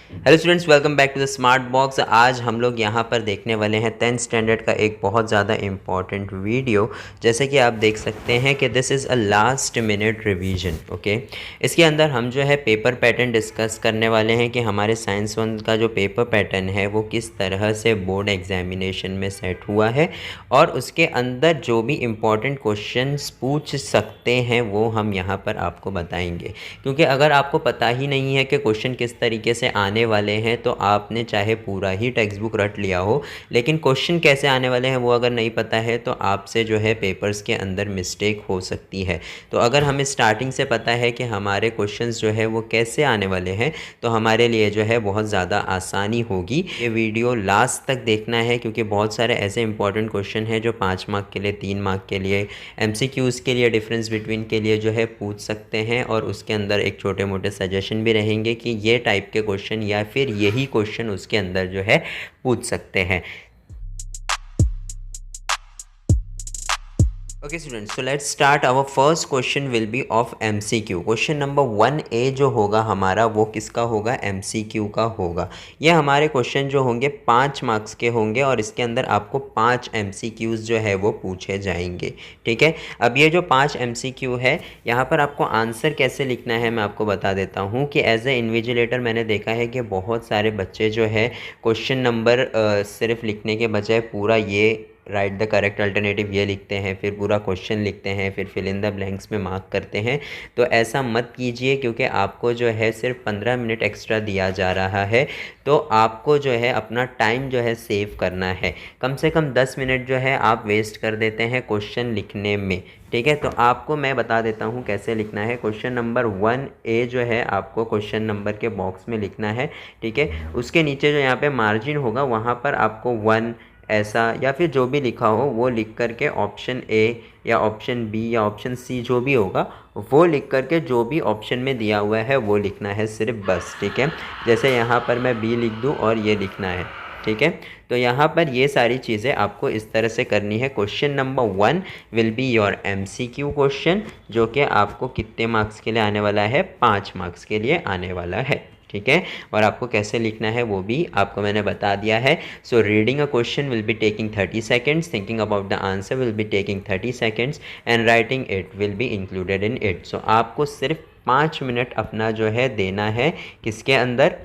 Hello students, welcome back to the Smart Box. आज हम लोग यहाँ पर देखने वाले हैं 10th स्टैंडर्ड का एक बहुत ज़्यादा इम्पॉर्टेंट वीडियो। जैसे कि आप देख सकते हैं कि this is a last minute revision. Okay, इसके अंदर हम जो है पेपर पैटर्न डिस्कस करने वाले हैं कि हमारे साइंस वन का जो पेपर पैटर्न है वो किस तरह से बोर्ड एग्जामिनेशन में सेट हुआ है और उसके अंदर जो भी इम्पॉर्टेंट क्वेश्चंस पूछ सकते हैं वो हम यहाँ पर आपको बताएंगे। क्योंकि अगर आपको पता ही नहीं है कि क्वेश्चन किस तरीके से आने वाले हैं तो आपने चाहे पूरा ही टेक्स्ट बुक रट लिया हो, लेकिन क्वेश्चन कैसे आने वाले हैं वो अगर नहीं पता है तो आपसे जो है पेपर्स के अंदर मिस्टेक हो सकती है। तो अगर हमें स्टार्टिंग से पता है कि हमारे क्वेश्चंस जो है वो कैसे आने वाले हैं तो हमारे लिए जो है बहुत ज़्यादा आसानी होगी। ये वीडियो लास्ट तक देखना है क्योंकि बहुत सारे ऐसे इंपॉर्टेंट क्वेश्चन हैं जो 5 मार्क के लिए, 3 मार्क के लिए, एमसीक्यूज़ के लिए, डिफरेंस बिटवीन के लिए जो है पूछ सकते हैं। और उसके अंदर एक छोटे मोटे सजेशन भी रहेंगे कि ये टाइप के क्वेश्चन या फिर यही क्वेश्चन उसके अंदर जो है पूछ सकते हैं। Okay students, so let's start. Our first question will be of MCQ. Question number 1A जो होगा हमारा वो किसका होगा? एमसीक्यू का होगा। ये हमारे क्वेश्चन जो होंगे 5 मार्क्स के होंगे और इसके अंदर आपको 5 एमसीक्यूज़ जो है वो पूछे जाएंगे। ठीक है, अब ये जो 5 एमसीक्यू है यहाँ पर आपको आंसर कैसे लिखना है मैं आपको बता देता हूँ कि एज ए इन्विजिलेटर मैंने देखा है कि बहुत सारे बच्चे जो है क्वेश्चन नंबर सिर्फ लिखने के बजाय पूरा ये राइट द करेक्ट अल्टरनेटिव ये लिखते हैं, फिर पूरा क्वेश्चन लिखते हैं, फिर फिल इन द ब्लैंक्स में मार्क करते हैं। तो ऐसा मत कीजिए क्योंकि आपको जो है सिर्फ 15 मिनट एक्स्ट्रा दिया जा रहा है। तो आपको जो है अपना टाइम जो है सेव करना है। कम से कम 10 मिनट जो है आप वेस्ट कर देते हैं क्वेश्चन लिखने में। ठीक है, तो आपको मैं बता देता हूँ कैसे लिखना है। क्वेश्चन नंबर 1A जो है आपको क्वेश्चन नंबर के बॉक्स में लिखना है। ठीक है, उसके नीचे जो यहाँ पे मार्जिन होगा वहाँ पर आपको 1 ऐसा या फिर जो भी लिखा हो वो लिख करके ऑप्शन ए या ऑप्शन बी या ऑप्शन सी जो भी होगा वो लिख करके जो भी ऑप्शन में दिया हुआ है वो लिखना है सिर्फ, बस। ठीक है, जैसे यहाँ पर मैं बी लिख दूँ और ये लिखना है। ठीक है, तो यहाँ पर ये सारी चीज़ें आपको इस तरह से करनी है। Question number 1 will be your MCQ question जो कि आपको कितने मार्क्स के लिए आने वाला है? 5 मार्क्स के लिए आने वाला है। ठीक है, और आपको कैसे लिखना है वो भी आपको मैंने बता दिया है। So reading a question will be taking 30 seconds, thinking about the answer will be taking 30 seconds and writing it will be included in it. So आपको सिर्फ 5 मिनट अपना जो है देना है किसके अंदर?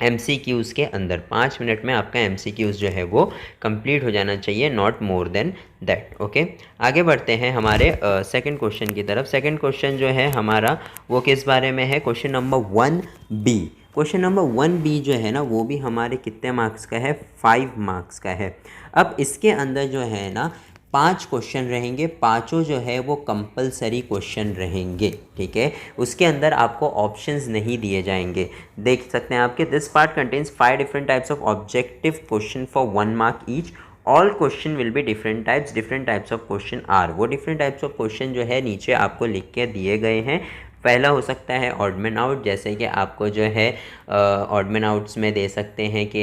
एमसीक्यूज़ के अंदर। 5 मिनट में आपका एमसीक्यूज़ जो है वो कंप्लीट हो जाना चाहिए, not more than that. Okay, आगे बढ़ते हैं हमारे सेकंड क्वेश्चन की तरफ। सेकंड क्वेश्चन जो है हमारा वो किस बारे में है? Question number 1B। Question number 1B जो है ना वो भी हमारे कितने मार्क्स का है? 5 मार्क्स का है। अब इसके अंदर जो है ना 5 क्वेश्चन रहेंगे, पाँचों जो है वो कंपलसरी क्वेश्चन रहेंगे। ठीक है, उसके अंदर आपको ऑप्शंस नहीं दिए जाएंगे। देख सकते हैं आपके this part contains 5 different types of objective question for 1 mark each. All question will be different types of question are. वो डिफरेंट टाइप्स ऑफ क्वेश्चन जो है नीचे आपको लिख के दिए गए हैं। पहला हो सकता है ऑड मैन आउट, जैसे कि आपको जो है ऑड मैन आउट्स में दे सकते हैं कि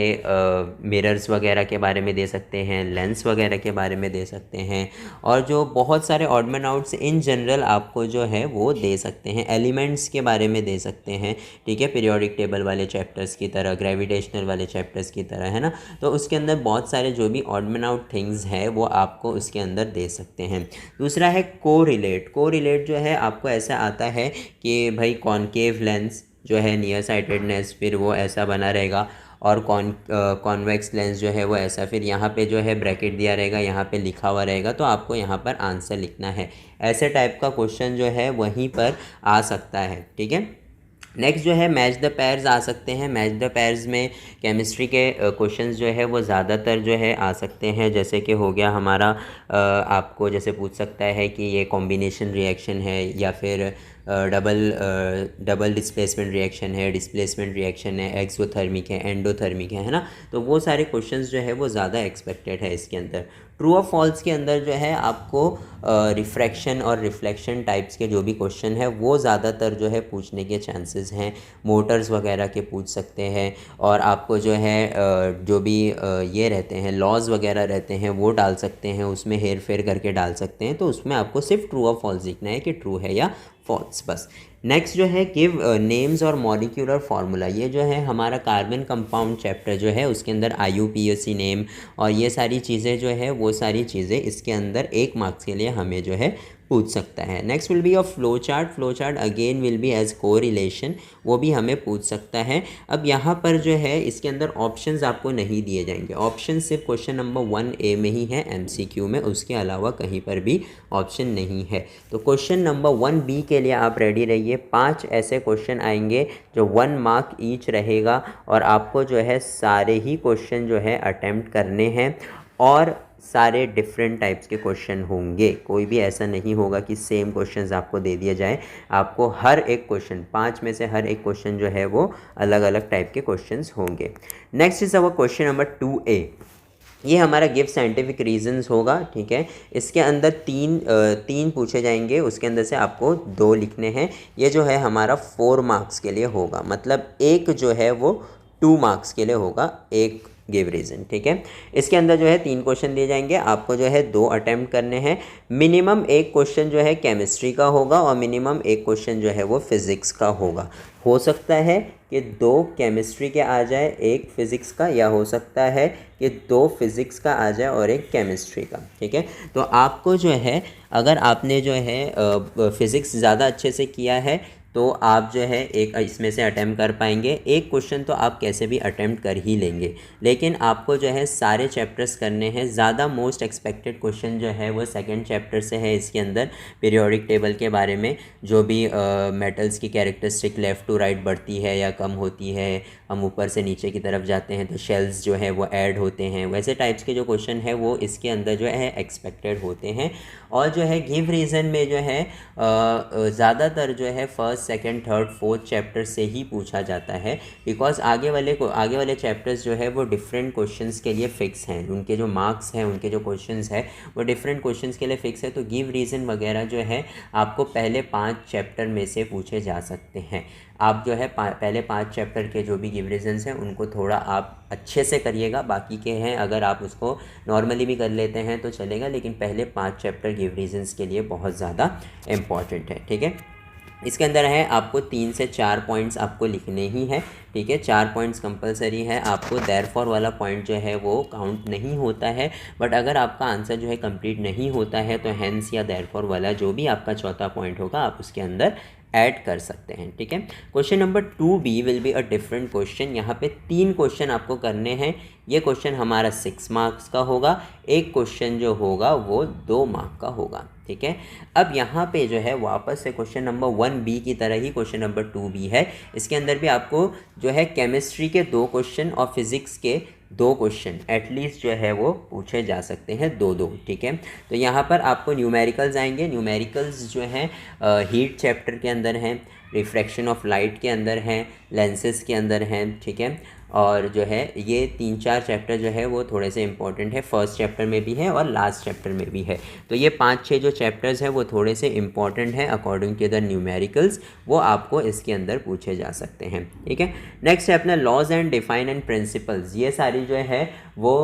मिरर्स वगैरह के बारे में दे सकते हैं, लेंस वगैरह के बारे में दे सकते हैं, और जो बहुत सारे odd man outs in general आपको जो है वो दे सकते हैं। एलिमेंट्स के बारे में दे सकते हैं। ठीक है, पीरियोडिक टेबल वाले चैप्टर्स की तरह, ग्रेविटेशनल वाले चैप्टर्स की तरह, है ना। तो उसके अंदर बहुत सारे जो भी ऑड मैन आउट थिंग्स है वो आपको उसके अंदर दे सकते हैं। दूसरा है को रिलेट। को रिलेट जो है आपको ऐसा आता है कि भाई कॉनकेव लेंस जो है नियर साइटेडनेस फिर वो ऐसा बना रहेगा, और कॉन्वेक्स लेंस जो है वो ऐसा, फिर यहाँ पे जो है ब्रैकेट दिया रहेगा, यहाँ पे लिखा हुआ रहेगा, तो आपको यहाँ पर आंसर लिखना है। ऐसे टाइप का क्वेश्चन जो है वहीं पर आ सकता है। ठीक है, नेक्स्ट जो है मैच द पेयर्स आ सकते हैं। मैच द पेयर्स में केमिस्ट्री के क्वेश्चंस जो है वो ज़्यादातर जो है आ सकते हैं। जैसे कि हो गया हमारा आपको जैसे पूछ सकता है कि ये कॉम्बिनेशन रिएक्शन है या फिर डबल डिस्प्लेसमेंट रिएक्शन है, डिस्प्लेसमेंट रिएक्शन है, एक्सोथर्मिक है, एंडोथर्मिक है ना। तो वो सारे क्वेश्चंस जो है वो ज़्यादा एक्सपेक्टेड है इसके अंदर। ट्रू और फॉल्स के अंदर जो है आपको रिफ्रैक्शन और रिफ्लेक्शन टाइप्स के जो भी क्वेश्चन है वो ज़्यादातर जो है पूछने के चांसेस हैं। मोटर्स वगैरह के पूछ सकते हैं, और आपको जो है जो भी ये रहते हैं लॉज वगैरह रहते हैं वो डाल सकते हैं, उसमें हेर फेर करके डाल सकते हैं। तो उसमें आपको सिर्फ ट्रू और फॉल्स लिखना है कि ट्रू है या फॉल्स। बस। नेक्स्ट जो है गिव नेम्स और मॉलिक्यूलर फार्मूला, ये जो है हमारा कार्बन कंपाउंड चैप्टर जो है उसके अंदर IUPAC नेम और ये सारी चीज़ें जो है वो सारी चीज़ें इसके अंदर 1 मार्क्स के लिए हमें जो है पूछ सकता है। Next will be a flow chart. Flow chart again will be as correlation, वो भी हमें पूछ सकता है। अब यहाँ पर जो है इसके अंदर ऑप्शंस आपको नहीं दिए जाएंगे, ऑप्शन सिर्फ क्वेश्चन नंबर 1A में ही है MCQ में, उसके अलावा कहीं पर भी ऑप्शन नहीं है। तो क्वेश्चन नंबर 1B के लिए आप रेडी रहिए। 5 ऐसे क्वेश्चन आएंगे जो 1 मार्क ईच रहेगा और आपको जो है सारे ही क्वेश्चन जो है अटेम्प्ट करने हैं और सारे डिफरेंट टाइप्स के क्वेश्चन होंगे। कोई भी ऐसा नहीं होगा कि सेम क्वेश्चंस आपको दे दिए जाए, आपको हर एक क्वेश्चन 5 में से हर एक क्वेश्चन जो है वो अलग अलग टाइप के क्वेश्चंस होंगे। Next is our question number 2A। ये हमारा गिव साइंटिफिक रीजंस होगा, ठीक है। इसके अंदर तीन पूछे जाएंगे, उसके अंदर से आपको 2 लिखने हैं। ये जो है हमारा 4 मार्क्स के लिए होगा, मतलब एक जो है वो 2 मार्क्स के लिए होगा, एक गिव रीज़न, ठीक है। इसके अंदर जो है 3 क्वेश्चन दिए जाएंगे, आपको जो है 2 अटैम्प्ट करने हैं। मिनिमम एक क्वेश्चन जो है केमिस्ट्री का होगा और मिनिमम एक क्वेश्चन जो है वो फिज़िक्स का होगा। हो सकता है कि 2 केमिस्ट्री के आ जाए, एक फिज़िक्स का, या हो सकता है कि 2 फिज़िक्स का आ जाए और एक केमिस्ट्री का, ठीक है। तो आपको जो है अगर आपने जो है फ़िज़िक्स ज़्यादा अच्छे से किया है तो आप जो है एक इसमें से अटैम्प्ट कर पाएंगे। एक क्वेश्चन तो आप कैसे भी अटैम्प्ट कर ही लेंगे, लेकिन आपको जो है सारे चैप्टर्स करने हैं। ज़्यादा मोस्ट एक्सपेक्टेड क्वेश्चन जो है वो सेकंड चैप्टर से है। इसके अंदर पीरियोडिक टेबल के बारे में, जो भी मेटल्स की कैरेक्टरिस्टिक लेफ़्ट टू राइट बढ़ती है या कम होती है, हम ऊपर से नीचे की तरफ जाते हैं तो शेल्स जो है वो ऐड होते हैं, वैसे टाइप्स के जो क्वेश्चन है वो इसके अंदर जो है एक्सपेक्टेड होते हैं। और जो है गिव रीज़न में जो है ज़्यादातर जो है first, second, third, fourth chapter से ही पूछा जाता है, बिकॉज आगे वाले चैप्टर्स जो है वो डिफरेंट क्वेश्चंस के लिए फ़िक्स हैं। उनके जो मार्क्स हैं, उनके जो क्वेश्चंस है वो डिफरेंट क्वेश्चंस के लिए फ़िक्स है। तो गिव रीज़न वगैरह जो है आपको पहले 5 चैप्टर में से पूछे जा सकते हैं। आप जो है पहले 5 चैप्टर के जो भी गिव रीजंस हैं उनको थोड़ा आप अच्छे से करिएगा। बाकी के हैं अगर आप उसको नॉर्मली भी कर लेते हैं तो चलेगा, लेकिन पहले 5 चैप्टर गिव रीजंस के लिए बहुत ज़्यादा इम्पॉर्टेंट है, ठीक है। इसके अंदर है आपको 3 से 4 पॉइंट्स आपको लिखने ही हैं, ठीक है। 4 पॉइंट्स कंपलसरी है। आपको देयरफॉर वाला पॉइंट जो है वो काउंट नहीं होता है, बट अगर आपका आंसर जो है कंप्लीट नहीं होता है तो हेंस या देयरफॉर वाला जो भी आपका चौथा पॉइंट होगा आप उसके अंदर ऐड कर सकते हैं, ठीक है। Question number 2B will be a different question. यहाँ पे 3 क्वेश्चन आपको करने हैं। ये क्वेश्चन हमारा 6 मार्क्स का होगा, एक क्वेश्चन जो होगा वो 2 मार्क का होगा, ठीक है। अब यहाँ पे जो है वापस से क्वेश्चन नंबर 1B की तरह ही क्वेश्चन नंबर 2B है। इसके अंदर भी आपको जो है केमिस्ट्री के 2 क्वेश्चन और फिज़िक्स के 2 क्वेश्चन एटलीस्ट जो है वो पूछे जा सकते हैं, 2-2, ठीक है। तो यहाँ पर आपको न्यूमेरिकल्स आएंगे। न्यूमेरिकल्स जो हैं हीट चैप्टर के अंदर हैं, रिफ्रैक्शन ऑफ लाइट के अंदर हैं, लेंसेज के अंदर हैं, ठीक है। और जो है ये 3-4 चैप्टर जो है वो थोड़े से इंपॉर्टेंट है, फर्स्ट चैप्टर में भी है और लास्ट चैप्टर में भी है। तो ये 5-6 जो चैप्टर्स हैं वो थोड़े से इंपॉर्टेंट हैं अकॉर्डिंग टू द न्यूमेरिकल्स, वो आपको इसके अंदर पूछे जा सकते हैं, ठीक है। नेक्स्ट है अपना laws and define and principles. ये सारी जो है वो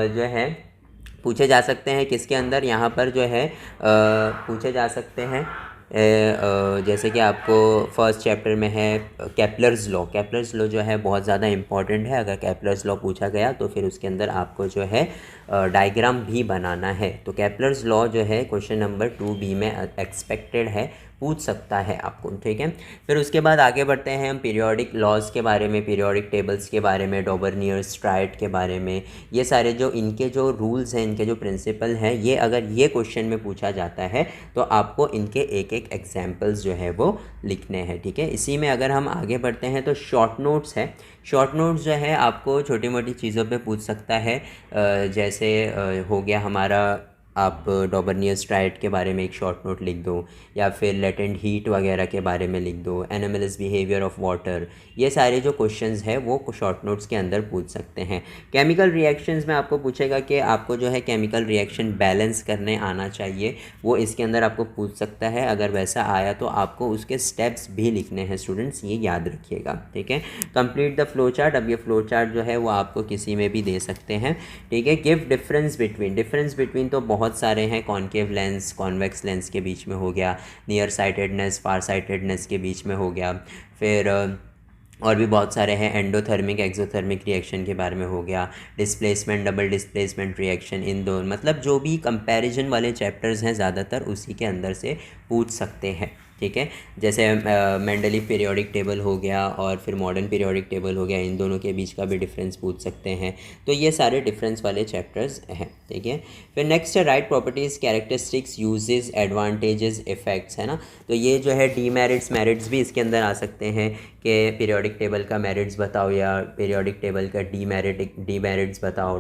जो है पूछे जा सकते हैं किसके अंदर, यहाँ पर जो है पूछे जा सकते हैं जैसे कि आपको फर्स्ट चैप्टर में है केपलर्स लॉ। केपलर्स लॉ जो है बहुत ज़्यादा इंपॉर्टेंट है। अगर केपलर्स लॉ पूछा गया तो फिर उसके अंदर आपको जो है डायग्राम भी बनाना है। तो केपलर्स लॉ जो है क्वेश्चन नंबर 2B में एक्सपेक्टेड है, पूछ सकता है आपको, ठीक है। फिर उसके बाद आगे बढ़ते हैं हम पीरियोडिक लॉज के बारे में, पीरियोडिक टेबल्स के बारे में, डॉबर्नियर स्ट्राइट के बारे में। ये सारे जो इनके जो रूल्स हैं, इनके जो प्रिंसिपल हैं, ये अगर ये क्वेश्चन में पूछा जाता है तो आपको इनके एक एक एग्जाम्पल्स जो है वो लिखने हैं, ठीक है। इसी में अगर हम आगे बढ़ते हैं तो शॉर्ट नोट्स है। शॉर्ट नोट्स जो है आपको छोटी मोटी चीज़ों पे पूछ सकता है, जैसे हो गया हमारा आप डॉबर्नियर स्ट्राइट के बारे में एक शॉर्ट नोट लिख दो, या फिर लेटेंट हीट वगैरह के बारे में लिख दो, एनोमलस बिहेवियर ऑफ वाटर। ये सारे जो क्वेश्चंस हैं वो शॉर्ट नोट्स के अंदर पूछ सकते हैं। केमिकल रिएक्शंस में आपको पूछेगा कि आपको जो है केमिकल रिएक्शन बैलेंस करने आना चाहिए, वो इसके अंदर आपको पूछ सकता है। अगर वैसा आया तो आपको उसके स्टेप्स भी लिखने हैं स्टूडेंट्स, ये याद रखिएगा, ठीक है। Complete the flow chart. अब ये फ्लो चार्ट जो है वो आपको किसी में भी दे सकते हैं, ठीक है। Give difference between. Difference between तो बहुत बहुत सारे हैं, कॉनकेव लेंस कॉन्वेक्स लेंस के बीच में हो गया, नियर साइटेडनेस फार साइटेडनेस के बीच में हो गया, फिर और भी बहुत सारे हैं, एंडोथर्मिक एक्सोथर्मिक रिएक्शन के बारे में हो गया, डिस्प्लेसमेंट डबल डिस्प्लेसमेंट रिएक्शन, इन दोनों मतलब जो भी कंपैरिजन वाले चैप्टर्स हैं ज़्यादातर उसी के अंदर से पूछ सकते हैं। ठीक है, जैसे मेंडलीव पीरियोडिक टेबल हो गया और फिर मॉडर्न पीरियोडिक टेबल हो गया, इन दोनों के बीच का भी डिफरेंस पूछ सकते हैं। तो ये सारे डिफरेंस वाले चैप्टर्स हैं। ठीक है, फिर नेक्स्ट है right properties characteristics uses advantages effects, है ना। तो ये जो है डीमेरिट्स मेरिट्स भी इसके अंदर आ सकते हैं कि पीरियोडिक टेबल का मेरिट्स बताओ या पीरियोडिक टेबल का डीमेरिट्स बताओ,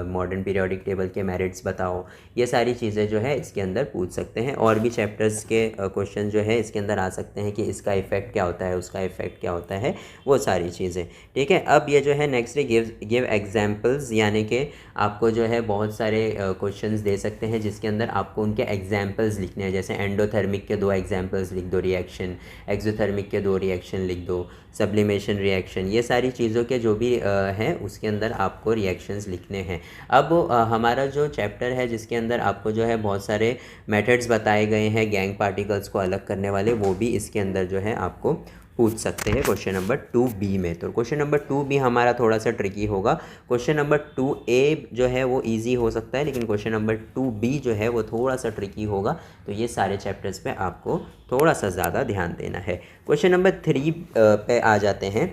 मॉडर्न पीरियोडिक टेबल के मेरिट्स बताओ। ये सारी चीज़ें जो है इसके अंदर पूछ सकते हैं। और भी चैप्टर्स के क्वेश्चन जो है इसके अंदर आ सकते हैं कि इसका इफेक्ट क्या होता है, उसका इफेक्ट क्या होता है, वो सारी चीज़ें। ठीक है, अब ये जो है नेक्स्ट गिव एग्जाम्पल्स, यानी कि आपको जो है बहुत सारे क्वेश्चंस दे सकते हैं जिसके अंदर आपको उनके एग्जाम्पल्स लिखने हैं। जैसे एंडोथर्मिक के 2 एग्जाम्पल्स लिख दो रिएक्शन, एक्सोथर्मिक के 2 रिएक्शन लिख दो, सब्लिमेशन रिएक्शन, ये सारी चीज़ों के जो भी हैं उसके अंदर आपको रिएक्शंस लिखने हैं। अब हमारा जो चैप्टर है जिसके अंदर आपको जो है बहुत सारे मेथड्स बताए गए हैं गैंग पार्टिकल्स को अलग करने वाले, वो भी इसके अंदर जो है आपको पूछ सकते हैं क्वेश्चन नंबर 2B में। तो क्वेश्चन नंबर 2B हमारा थोड़ा सा ट्रिकी होगा। क्वेश्चन नंबर 2A जो है वो इजी हो सकता है, लेकिन क्वेश्चन नंबर 2B जो है वो थोड़ा सा ट्रिकी होगा। तो ये सारे चैप्टर्स पे आपको थोड़ा सा ज़्यादा ध्यान देना है। क्वेश्चन नंबर 3 पे आ जाते हैं।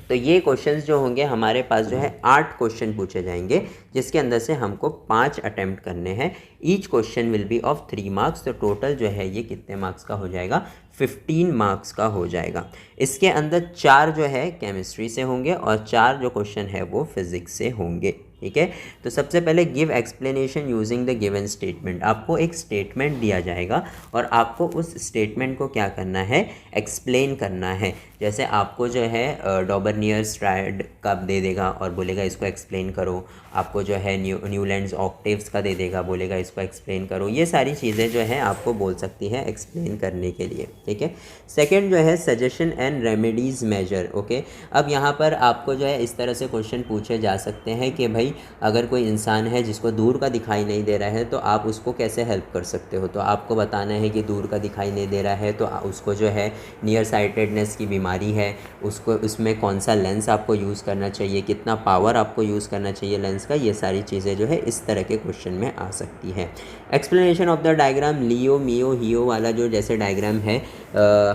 तो ये क्वेश्चंस जो होंगे हमारे पास जो है 8 क्वेश्चन पूछे जाएंगे, जिसके अंदर से हमको 5 अटैम्प्ट करने हैं। Each question will be of 3 marks. तो टोटल जो है ये कितने मार्क्स का हो जाएगा, 15 मार्क्स का हो जाएगा। इसके अंदर 4 जो है केमिस्ट्री से होंगे और 4 जो क्वेश्चन है वो फिज़िक्स से होंगे। ठीक है, तो सबसे पहले give explanation using the given statement. आपको एक स्टेटमेंट दिया जाएगा और आपको उस स्टेटमेंट को क्या करना है, एक्सप्लेन करना है। जैसे आपको जो है डॉबरनियर्स ट्रायड का दे देगा और बोलेगा इसको एक्सप्लेन करो। आपको जो है न्यूलैंड्स ऑक्टेव्स का दे देगा, बोलेगा इसको एक्सप्लेन करो। ये सारी चीज़ें जो है आपको बोल सकती है एक्सप्लेन करने के लिए। ठीक है, सेकेंड जो है suggestion and remedies measure. Okay, अब यहाँ पर आपको जो है इस तरह से क्वेश्चन पूछे जा सकते हैं कि भाई अगर कोई इंसान है जिसको दूर का दिखाई नहीं दे रहा है तो आप उसको कैसे हेल्प कर सकते हो। तो आपको बताना है कि दूर का दिखाई नहीं दे रहा है तो उसको जो है नियर साइटेडनेस की बीमारी है, उसको उसमें कौन सा लेंस आपको यूज़ करना चाहिए, कितना पावर आपको यूज़ करना चाहिए लेंस का, ये सारी चीज़ें जो है इस तरह के क्वेश्चन में आ सकती है। एक्सप्लेनेशन ऑफ द डायग्राम, लियो मियो हियो वाला जो जैसे डायग्राम है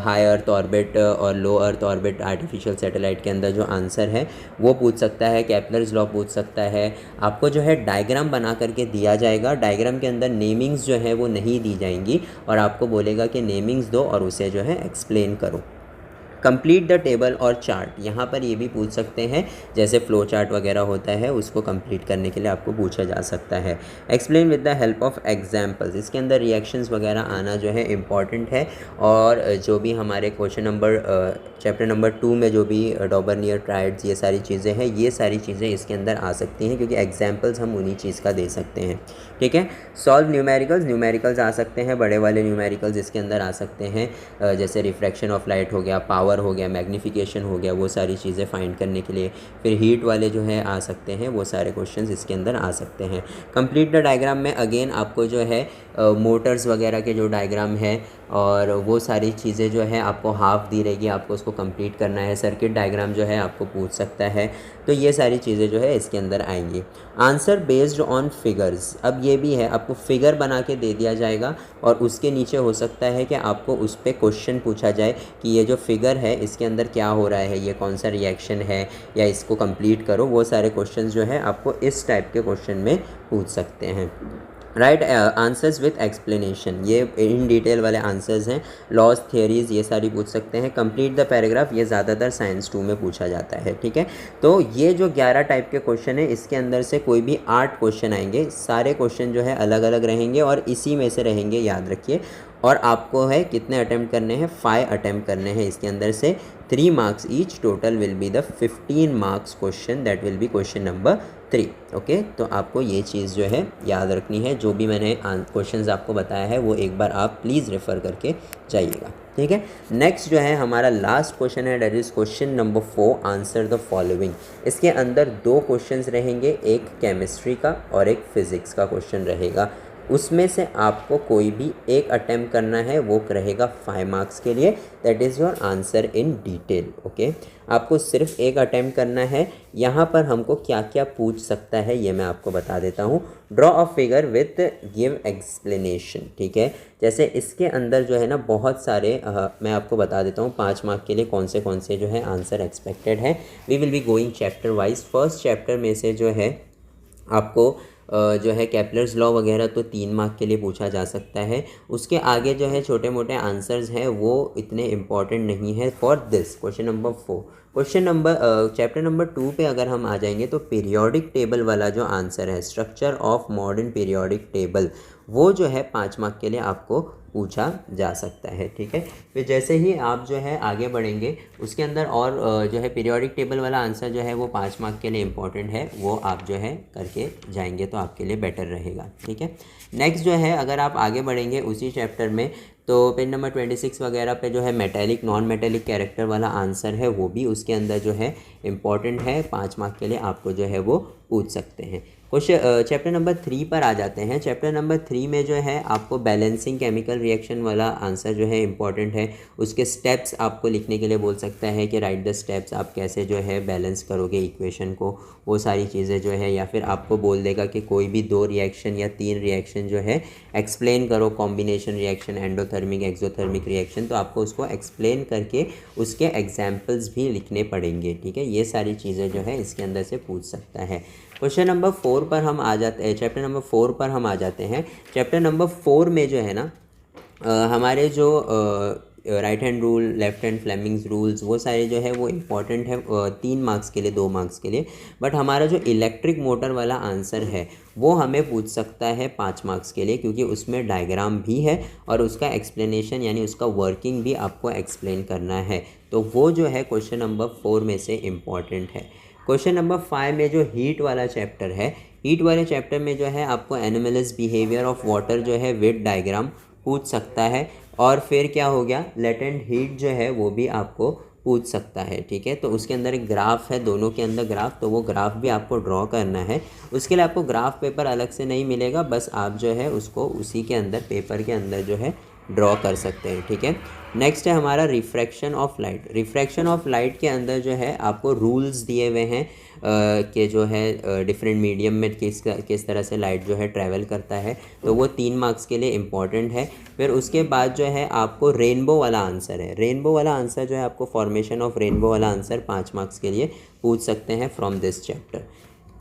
हाई अर्थ ऑर्बिट और लो अर्थ ऑर्बिट आर्टिफिशियल सैटेलाइट के अंदर जो आंसर है वो पूछ सकता है। केपलर्स लॉ पूछ सकता है। आपको जो है डायग्राम बना करके दिया जाएगा, डायग्राम के अंदर नेमिंग्स जो है वो नहीं दी जाएंगी और आपको बोलेगा कि नेमिंग्स दो और उसे जो है एक्सप्लेन करो। कंप्लीट द टेबल और चार्ट, यहाँ पर ये भी पूछ सकते हैं, जैसे फ्लो चार्ट वगैरह होता है उसको कंप्लीट करने के लिए आपको पूछा जा सकता है। Explain with the help of examples, इसके अंदर रिएक्शंस वगैरह आना जो है इम्पॉर्टेंट है। और जो भी हमारे क्वेश्चन नंबर चैप्टर नंबर 2 में जो भी डॉबरनियर ट्रायड्स ये सारी चीज़ें हैं, ये सारी चीज़ें इसके अंदर आ सकती हैं क्योंकि एग्जाम्पल्स हम उन्हीं चीज़ का दे सकते हैं। ठीक है, सॉल्व न्यूमेरिकल्स आ सकते हैं, बड़े वाले न्यूमेरिकल्स इसके अंदर आ सकते हैं, जैसे रिफ्रैक्शन ऑफ लाइट हो गया, पावर हो गया, मैग्नीफिकेशन हो गया, वो सारी चीज़ें फाइंड करने के लिए। फिर हीट वाले जो है आ सकते हैं, वो सारे क्वेश्चंस इसके अंदर आ सकते हैं। कंप्लीट द डायग्राम में अगेन आपको जो है मोटर्स वगैरह के जो डायग्राम है और वो सारी चीज़ें जो है आपको हाफ दी रहेगी, आपको उसको कंप्लीट करना है। सर्किट डायग्राम जो है आपको पूछ सकता है। तो ये सारी चीज़ें जो है इसके अंदर आएंगी। आंसर बेस्ड ऑन फिगर्स, अब ये भी है, आपको फिगर बना के दे दिया जाएगा और उसके नीचे हो सकता है कि आपको उस पर क्वेश्चन पूछा जाए कि ये जो फिगर है इसके अंदर क्या हो रहा है, ये कौन सा रिएक्शन है या इसको कंप्लीट करो। वो सारे क्वेश्चन जो है आपको इस टाइप के क्वेश्चन में पूछ सकते हैं। राइट आंसर्स विथ एक्सप्लेनेशन, ये इन डिटेल वाले आंसर्स हैं। लॉज थियरीज़ ये सारी पूछ सकते हैं। कंप्लीट द पैराग्राफ, ये ज़्यादातर साइंस 2 में पूछा जाता है। ठीक है, तो ये जो 11 टाइप के क्वेश्चन है इसके अंदर से कोई भी 8 क्वेश्चन आएंगे। सारे क्वेश्चन जो है अलग अलग रहेंगे और इसी में से रहेंगे, याद रखिए। और आपको है कितने अटैम्प्ट करने हैं, 5 अटैम्प्ट करने हैं इसके अंदर से, 3 marks each. Total will be the 15 marks question, that will be question number 3। Okay, तो आपको ये चीज़ जो है याद रखनी है। जो भी मैंने क्वेश्चंस आपको बताया है वो एक बार आप प्लीज़ रेफ़र करके जाइएगा। ठीक है, नेक्स्ट जो है हमारा लास्ट क्वेश्चन है, that is question number 4, answer the following. इसके अंदर 2 क्वेश्चंस रहेंगे, एक केमिस्ट्री का और एक फिज़िक्स का क्वेश्चन रहेगा। उसमें से आपको कोई भी एक अटैम्प्ट करना है, वो रहेगा 5 मार्क्स के लिए। That is your answer in detail. Okay, आपको सिर्फ एक अटैम्प्ट करना है। यहाँ पर हमको क्या क्या पूछ सकता है ये मैं आपको बता देता हूँ। Draw a figure with give explanation, ठीक है। जैसे इसके अंदर जो है ना बहुत सारे मैं आपको बता देता हूँ 5 मार्क के लिए कौन से जो है आंसर एक्सपेक्टेड है। We will be going chapter wise. First chapter में से जो है आपको जो है केपलर्स लॉ वगैरह तो 3 मार्क के लिए पूछा जा सकता है। उसके आगे जो है छोटे मोटे आंसर्स हैं वो इतने इम्पॉर्टेंट नहीं है for this question number 4। Question number chapter number 2 पे अगर हम आ जाएंगे तो पीरियोडिक टेबल वाला जो आंसर है, structure of modern periodic table, वो जो है 5 मार्क के लिए आपको पूछा जा सकता है, ठीक है। फिर जैसे ही आप जो है आगे बढ़ेंगे उसके अंदर और जो है पीरियोडिक टेबल वाला आंसर जो है वो 5 मार्क के लिए इम्पॉर्टेंट है, वो आप जो है करके जाएंगे तो आपके लिए बेटर रहेगा, ठीक है। नेक्स्ट जो है अगर आप आगे बढ़ेंगे उसी चैप्टर में तो पेज नंबर 26 वगैरह पे जो है मेटेलिक नॉन मेटेलिक कैरेक्टर वाला आंसर है, वो भी उसके अंदर जो है इम्पॉर्टेंट है, 5 मार्क के लिए आपको जो है वो पूछ सकते हैं। क्वेश्चन चैप्टर नंबर 3 पर आ जाते हैं। चैप्टर नंबर 3 में जो है आपको बैलेंसिंग केमिकल रिएक्शन वाला आंसर जो है इम्पॉर्टेंट है। उसके स्टेप्स आपको लिखने के लिए बोल सकता है कि राइट द स्टेप्स, आप कैसे जो है बैलेंस करोगे इक्वेशन को, वो सारी चीज़ें जो है। या फिर आपको बोल देगा कि कोई भी 2 रिएक्शन या 3 रिएक्शन जो है एक्सप्लेन करो, combination reaction, endothermic, exothermic reaction, तो आपको उसको एक्सप्लेन करके उसके एग्जाम्पल्स भी लिखने पड़ेंगे, ठीक है। ये सारी चीज़ें जो है इसके अंदर से पूछ सकता है। क्वेश्चन नंबर 4 पर हम आ जाते हैं, चैप्टर नंबर 4 पर हम आ जाते हैं। चैप्टर नंबर 4 में जो है ना हमारे जो right hand rule, left hand Fleming's rules, वो सारे जो है वो इम्पॉर्टेंट है 3 मार्क्स के लिए, 2 मार्क्स के लिए। बट हमारा जो इलेक्ट्रिक मोटर वाला आंसर है वो हमें पूछ सकता है 5 मार्क्स के लिए, क्योंकि उसमें डायग्राम भी है और उसका एक्सप्लेनेशन यानी उसका वर्किंग भी आपको एक्सप्लेन करना है। तो वो जो है क्वेश्चन नंबर 4 में से इम्पॉर्टेंट है। क्वेश्चन नंबर 5 में जो हीट वाला चैप्टर है, हीट वाले चैप्टर में जो है आपको एनोमलस बिहेवियर ऑफ वाटर जो है विद डायग्राम पूछ सकता है। और फिर क्या हो गया, लेटेंट हीट जो है वो भी आपको पूछ सकता है, ठीक है। तो उसके अंदर एक ग्राफ है, दोनों के अंदर ग्राफ, तो वो ग्राफ भी आपको ड्रॉ करना है। उसके लिए आपको ग्राफ पेपर अलग से नहीं मिलेगा, बस आप जो है उसको उसी के अंदर पेपर के अंदर जो है ड्रॉ कर सकते हैं, ठीक है। नेक्स्ट है हमारा refraction of light. Refraction of light के अंदर जो है आपको रूल्स दिए हुए हैं कि जो है डिफरेंट मीडियम में किस तरह से लाइट जो है ट्रैवल करता है, तो वो 3 मार्क्स के लिए इम्पॉर्टेंट है। फिर उसके बाद जो है आपको रेनबो वाला आंसर है, रेनबो वाला आंसर जो है आपको फॉर्मेशन ऑफ रेनबो वाला आंसर 5 मार्क्स के लिए पूछ सकते हैं from this chapter.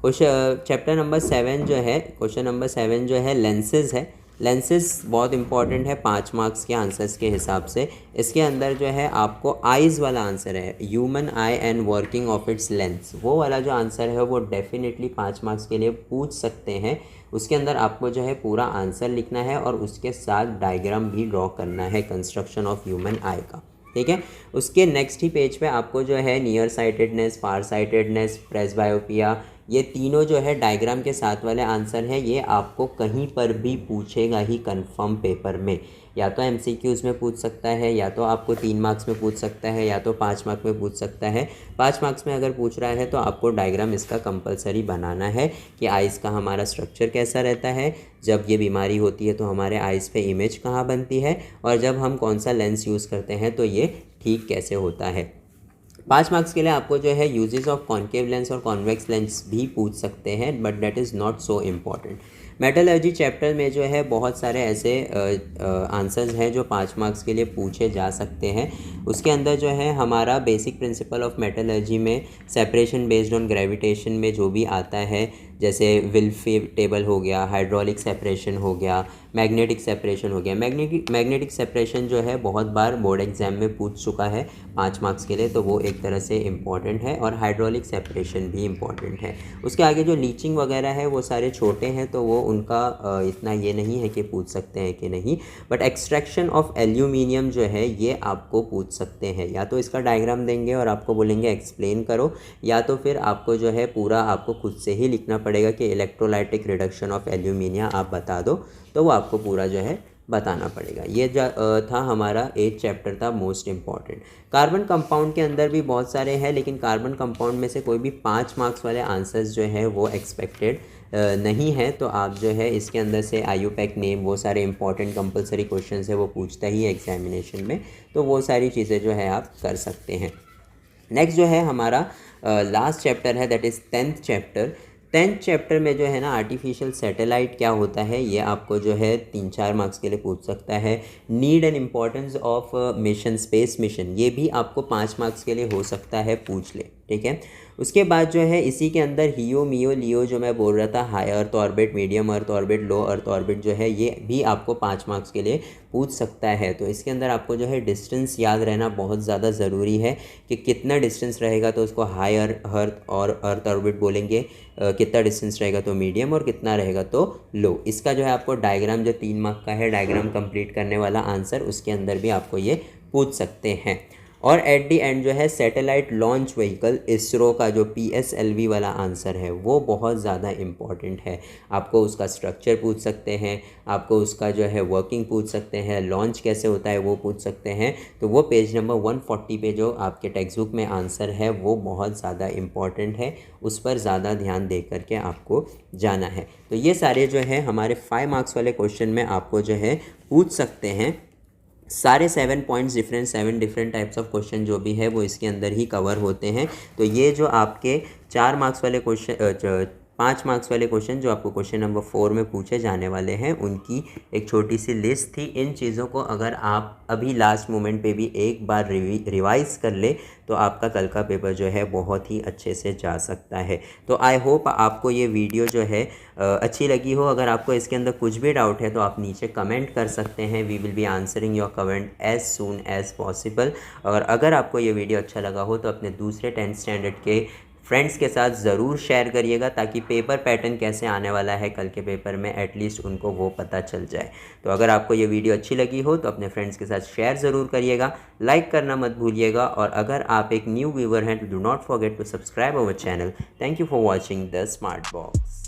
Question chapter number 7 जो है, क्वेश्चन नंबर 7 जो है लेंसेज है। लेंसेज बहुत इंपॉर्टेंट है 5 मार्क्स के आंसर्स के हिसाब से। इसके अंदर जो है आपको आइज़ वाला आंसर है, human I and working of its lens, वो वाला जो आंसर है वो डेफिनेटली 5 मार्क्स के लिए पूछ सकते हैं। उसके अंदर आपको जो है पूरा आंसर लिखना है और उसके साथ डायग्राम भी ड्रॉ करना है कंस्ट्रक्शन ऑफ ह्यूमन आई का, ठीक है। उसके नेक्स्ट ही पेज पे आपको जो है नियर साइटेडनेस, फार साइटेडनेस, प्रेसबायोपिया, ये तीनों जो है डायग्राम के साथ वाले आंसर हैं। ये आपको कहीं पर भी पूछेगा ही कंफर्म पेपर में, या तो एमसीक्यूज़ में पूछ सकता है, या तो आपको 3 मार्क्स में पूछ सकता है, या तो 5 मार्क्स में पूछ सकता है। 5 मार्क्स में अगर पूछ रहा है तो आपको डायग्राम इसका कंपलसरी बनाना है कि आइज़ का हमारा स्ट्रक्चर कैसा रहता है, जब ये बीमारी होती है तो हमारे आइज़ पे इमेज कहाँ बनती है, और जब हम कौन सा लेंस यूज़ करते हैं तो ये ठीक कैसे होता है। 5 मार्क्स के लिए आपको जो है यूजेस ऑफ कॉन्केव लेंस और कॉन्वेक्स लेंस भी पूछ सकते हैं, but that is not so important. Metallurgy chapter में जो है बहुत सारे ऐसे आंसर्स हैं जो 5 मार्क्स के लिए पूछे जा सकते हैं। उसके अंदर जो है हमारा बेसिक प्रिंसिपल ऑफ मेटलर्जी में सेपरेशन बेस्ड ऑन ग्रेविटेशन में जो भी आता है, जैसे विल्फी टेबल हो गया, हाइड्रोलिक सेपरेशन हो गया, मैग्नेटिक सेपरेशन हो गया। मैग्नेटिक सेपरेशन जो है बहुत बार बोर्ड एग्जाम में पूछ चुका है 5 मार्क्स के लिए, तो वो एक तरह से इम्पॉर्टेंट है, और हाइड्रोलिक सेपरेशन भी इम्पॉर्टेंट है। उसके आगे जो लीचिंग वगैरह है वो सारे छोटे हैं, तो वो उनका इतना ये नहीं है कि पूछ सकते हैं कि नहीं। बट एक्सट्रैक्शन ऑफ एल्यूमिनियम जो है ये आपको पूछ सकते हैं, या तो इसका डायग्राम देंगे और आपको बोलेंगे एक्सप्लेन करो, या तो फिर आपको जो है पूरा आपको खुद से ही लिखना पड़ेगा कि इलेक्ट्रोलाइटिक रिडक्शन ऑफ एल्यूमिनियम आप बता दो, तो वो आपको पूरा जो है बताना पड़ेगा। ये था हमारा 8th चैप्टर था मोस्ट इम्पॉर्टेंट। कार्बन कंपाउंड के अंदर भी बहुत सारे हैं, लेकिन कार्बन कंपाउंड में से कोई भी 5 मार्क्स वाले आंसर्स जो है वो एक्सपेक्टेड नहीं है। तो आप जो है इसके अंदर से IUPAC नेम, वो सारे इंपॉर्टेंट कंपलसरी क्वेश्चन है वो पूछता ही है एग्जामिनेशन में, तो वो सारी चीज़ें जो है आप कर सकते हैं। नेक्स्ट जो है हमारा लास्ट चैप्टर है, that is 10th chapter. 10th chapter में जो है ना आर्टिफिशियल सैटेलाइट क्या होता है, ये आपको जो है 3-4 मार्क्स के लिए पूछ सकता है। Need and importance of mission, space mission, ये भी आपको 5 मार्क्स के लिए हो सकता है, पूछ ले, ठीक है। उसके बाद जो है इसी के अंदर हियो मियो लियो जो मैं बोल रहा था, high earth orbit, medium earth orbit, low earth orbit, जो है ये भी आपको 5 मार्क्स के लिए पूछ सकता है। तो इसके अंदर आपको जो है डिस्टेंस याद रहना बहुत ज़्यादा ज़रूरी है कि कितना डिस्टेंस रहेगा तो उसको हाई अर्थ और अर्थ ऑर्बिट बोलेंगे, कितना डिस्टेंस रहेगा तो मीडियम, और कितना रहेगा तो लो। इसका जो है आपको डायग्राम जो 3 मार्क का है, डायग्राम कंप्लीट करने वाला आंसर, उसके अंदर भी आपको ये पूछ सकते हैं। और एट दी एंड जो है सैटेलाइट लॉन्च व्हीकल, इसरो का जो PSLV वाला आंसर है वो बहुत ज़्यादा इम्पॉर्टेंट है। आपको उसका स्ट्रक्चर पूछ सकते हैं, आपको उसका जो है वर्किंग पूछ सकते हैं, लॉन्च कैसे होता है वो पूछ सकते हैं। तो वो पेज नंबर 140 पे जो आपके टेक्स्ट बुक में आंसर है वो बहुत ज़्यादा इम्पॉर्टेंट है, उस पर ज़्यादा ध्यान दे करके आपको जाना है। तो ये सारे जो है हमारे 5 मार्क्स वाले क्वेश्चन में आपको जो है पूछ सकते हैं। सारे 7 points different, 7 different types of question जो भी है वो इसके अंदर ही कवर होते हैं। तो ये जो आपके 4 मार्क्स वाले क्वेश्चन, 5 मार्क्स वाले क्वेश्चन जो आपको क्वेश्चन नंबर 4 में पूछे जाने वाले हैं, उनकी एक छोटी सी लिस्ट थी। इन चीज़ों को अगर आप अभी लास्ट मोमेंट पे भी एक बार रिवाइज़ कर ले तो आपका कल का पेपर जो है बहुत ही अच्छे से जा सकता है। तो आई होप आपको ये वीडियो जो है अच्छी लगी हो। अगर आपको इसके अंदर कुछ भी डाउट है तो आप नीचे कमेंट कर सकते हैं, we will be answering your comment as soon as possible. और अगर आपको ये वीडियो अच्छा लगा हो तो अपने दूसरे 10th स्टैंडर्ड के फ्रेंड्स के साथ ज़रूर शेयर करिएगा, ताकि पेपर पैटर्न कैसे आने वाला है कल के पेपर में एटलीस्ट उनको वो पता चल जाए। तो अगर आपको ये वीडियो अच्छी लगी हो तो अपने फ्रेंड्स के साथ शेयर ज़रूर करिएगा, लाइक करना मत भूलिएगा। और अगर आप एक न्यू व्यूवर हैं तो do not forget to subscribe our channel. Thank you for watching the Smart box.